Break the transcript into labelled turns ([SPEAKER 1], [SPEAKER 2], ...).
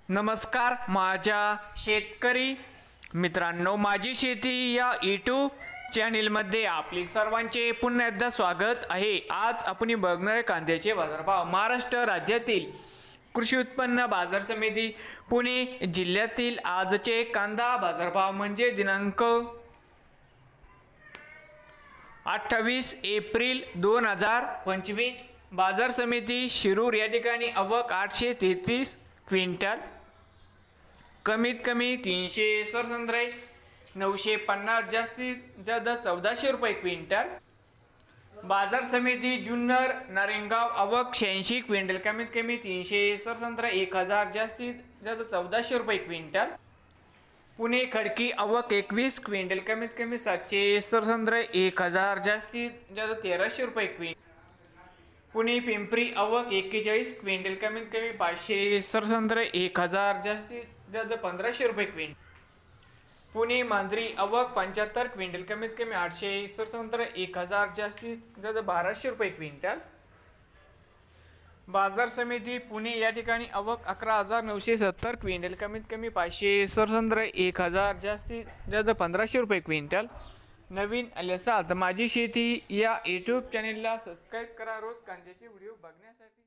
[SPEAKER 1] नमस्कार माझ्या शेतकरी मित्रांनो, माझी शेती या यूट्यूब चॅनलमध्ये आपले सर्वांचे पुन्हा एकदा स्वागत आहे। आज आपण बघणार कांद्याचे बाजारभाव। महाराष्ट्र राज्यातील कृषी उत्पन्न बाजार समिती पुणे जिल्ह्यातील आजचे कांदा बाजारभाव म्हणजे दिनांक 28 एप्रिल 2025। बाजार समिती शिरूर या ठिकाणी आवक 833 क्विंटल, कमीत कमी 300, सरसंद्राई 950, जास्तीत जास्त 1400 रुपये क्विंटल। बाजार समिती जुन्नर नारायणगाव आवक 86 क्विंटल, कमीत कमी 300, सरसंद्रा 1000, जास्तीत जास्त 1400 रुपये क्विंटल। पुणे खडकी आवक 21 क्विंटल, कमीत कमी 700, सरसंद्रा 1000, जास्तीत जास्त 1300 रुपये क्विंटल। पुणे पिंपरी आवक 41 क्विंटल, कमीत कमी 500, सरसंद्रा 1000, जास्तीत जास्त 1500 रुपये क्विंटल। पुणे मांजरी आवक 75 क्विंटल, कमीत कमी 800, सरसंद्रा 1000, जास्तीत जास्त 1200 रुपये क्विंटल। बाजार समिती पुणे या ठिकाणी आवक 11970 क्विंटल, कमीत कमी 500, सरसंद्रा 1000, जास्तीत जास्त 1500 रुपये क्विंटल। नवीन आल्यासाल तर माझी शेती या यूट्यूब चॅनेलला सबस्क्राईब करा रोज कांद्याचे व्हिडिओ बघण्यासाठी।